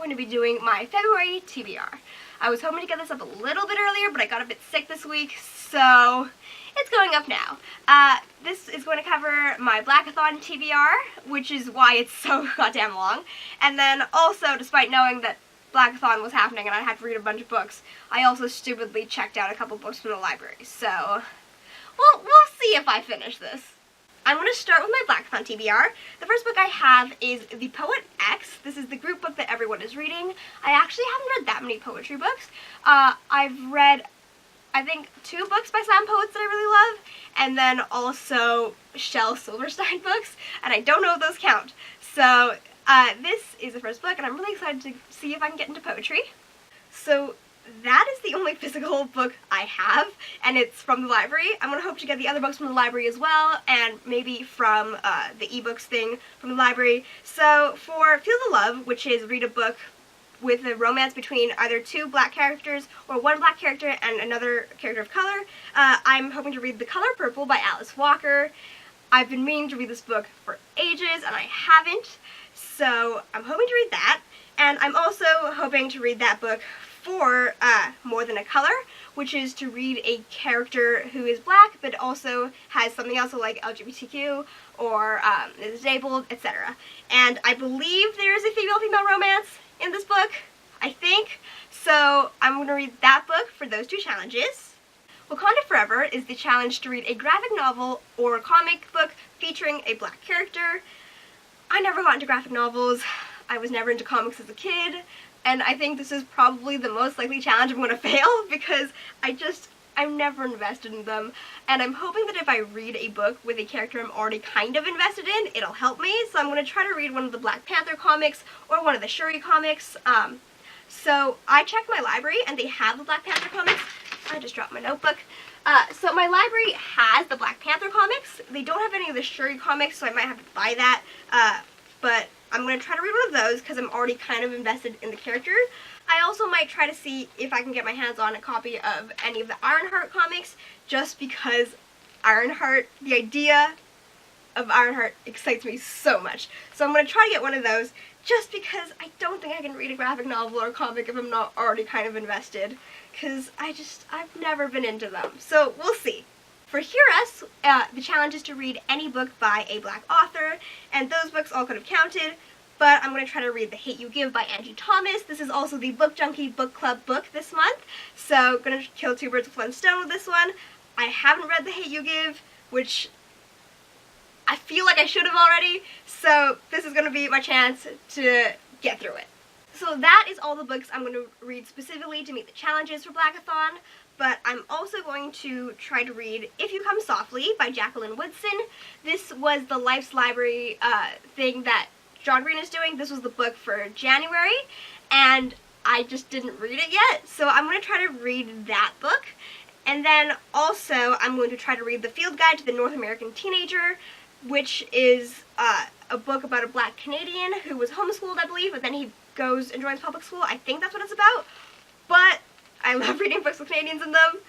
going to be doing my February TBR. I was hoping to get this up a little bit earlier, but I got a bit sick this week, so it's going up now. This is going to cover my Blackathon TBR, which is why it's so goddamn long. And then also, despite knowing that Blackathon was happening and I had to read a bunch of books, I also stupidly checked out a couple books from the library. So, we'll see if I finish this. I'm going to start with my Blackathon TBR. The first book I have is The Poet X. This is the group book that everyone is reading. I actually haven't read that many poetry books. I've read, I think, 2 books by slam poets that I really love, and then also Shel Silverstein books, and I don't know if those count. So, this is the first book, and I'm really excited to see if I can get into poetry. So, that is the only physical book I have, and it's from the library. I'm going to hope to get the other books from the library as well, and maybe from the eBooks thing from the library. So for Feel the Love, which is read a book with a romance between either 2 black characters or 1 black character and another character of color, I'm hoping to read The Color Purple by Alice Walker. I've been meaning to read this book for ages, and I haven't, so I'm hoping to read that. And I'm also hoping to read that book for More Than a Color, which is to read a character who is black but also has something else like LGBTQ or is disabled, etc. And I believe there is a female-female romance in this book, I think. So I'm going to read that book for those 2 challenges. Wakanda Forever is the challenge to read a graphic novel or comic book featuring a black character. I never got into graphic novels. I was never into comics as a kid. And I think this is probably the most likely challenge I'm going to fail because I'm never invested in them. And I'm hoping that if I read a book with a character I'm already kind of invested in, it'll help me. So I'm going to try to read one of the Black Panther comics or one of the Shuri comics. So I checked my library and they have the Black Panther comics. I just dropped my notebook. So my library has the Black Panther comics. They don't have any of the Shuri comics, so I might have to buy that. But I'm going to try to read one of those because I'm already kind of invested in the character. I also might try to see if I can get my hands on a copy of any of the Ironheart comics, just because Ironheart, the idea of Ironheart excites me so much. So I'm going to try to get one of those just because I don't think I can read a graphic novel or a comic if I'm not already kind of invested, because I've never been into them. So we'll see. For Hear Us, the challenge is to read any book by a black author, and those books all could have counted, but I'm going to try to read The Hate You Give by Angie Thomas. This is also the Book Junkie Book Club book this month, so going to kill 2 birds with 1 stone with this one. I haven't read The Hate You Give, which I feel like I should have already, so this is going to be my chance to get through it. So that is all the books I'm going to read specifically to meet the challenges for Blackathon. But I'm also going to try to read If You Come Softly by Jacqueline Woodson. This was the Life's Library thing that John Green is doing. This was the book for January, and I just didn't read it yet. So I'm going to try to read that book. And then also I'm going to try to read The Field Guide to the North American Teenager, which is a book about a black Canadian who was homeschooled, I believe, but then he goes and joins public school. I think that's what it's about. But I love reading books with Canadians in them.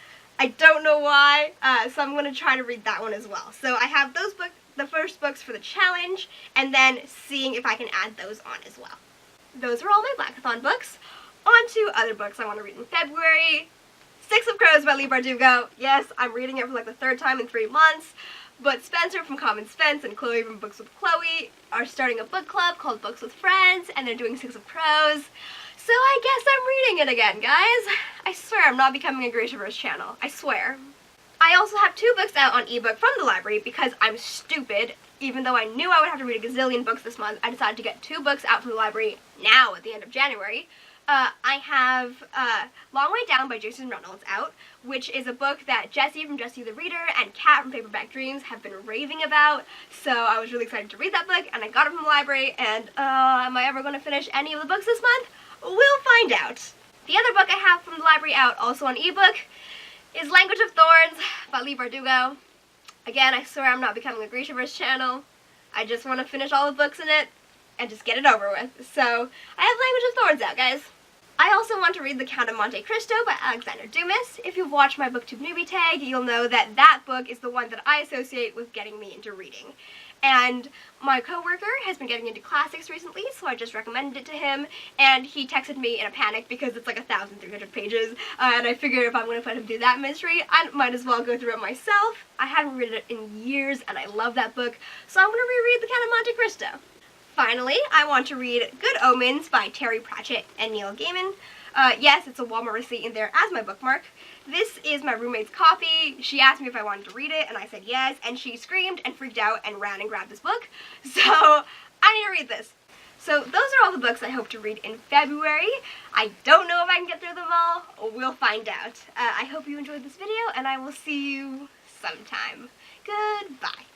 I don't know why, so I'm going to try to read that one as well. So I have those books, the first books for the challenge, and then seeing if I can add those on as well. Those are all my Blackathon books. On to other books I want to read in February. 6 of Crows by Leigh Bardugo. Yes, I'm reading it for like the 3rd time in 3 months. But Spencer from Common Spence and Chloe from Books with Chloe are starting a book club called Books with Friends, and they're doing 6 of Crows. So I guess I'm reading it again, guys. I swear I'm not becoming a Grishaverse channel. I swear. I also have 2 books out on ebook from the library because I'm stupid. Even though I knew I would have to read a gazillion books this month, I decided to get 2 books out from the library now at the end of January. I have Long Way Down by Jason Reynolds out, which is a book that Jessie from Jessie the Reader and Kat from Paperback Dreams have been raving about, so I was really excited to read that book, and I got it from the library, and am I ever going to finish any of the books this month? We'll find out. The other book I have from the library out, also on ebook, is Language of Thorns by Leigh Bardugo. Again, I swear I'm not becoming a Grishaverse channel. I just want to finish all the books in it and just get it over with. So, I have Language of Thorns out, guys. I also want to read The Count of Monte Cristo by Alexander Dumas. If you've watched my BookTube newbie tag, you'll know that that book is the one that I associate with getting me into reading. And my coworker has been getting into classics recently, so I just recommended it to him, and he texted me in a panic because it's like 1,300 pages, and I figured if I'm going to put him through that misery, I might as well go through it myself. I haven't read it in years, and I love that book, so I'm going to reread The Count of Monte Cristo. Finally, I want to read Good Omens by Terry Pratchett and Neil Gaiman. Yes, it's a Walmart receipt in there as my bookmark. This is my roommate's copy. She asked me if I wanted to read it, and I said yes, and she screamed and freaked out and ran and grabbed this book. So, I need to read this. So, those are all the books I hope to read in February. I don't know if I can get through them all. We'll find out. I hope you enjoyed this video, and I will see you sometime. Goodbye.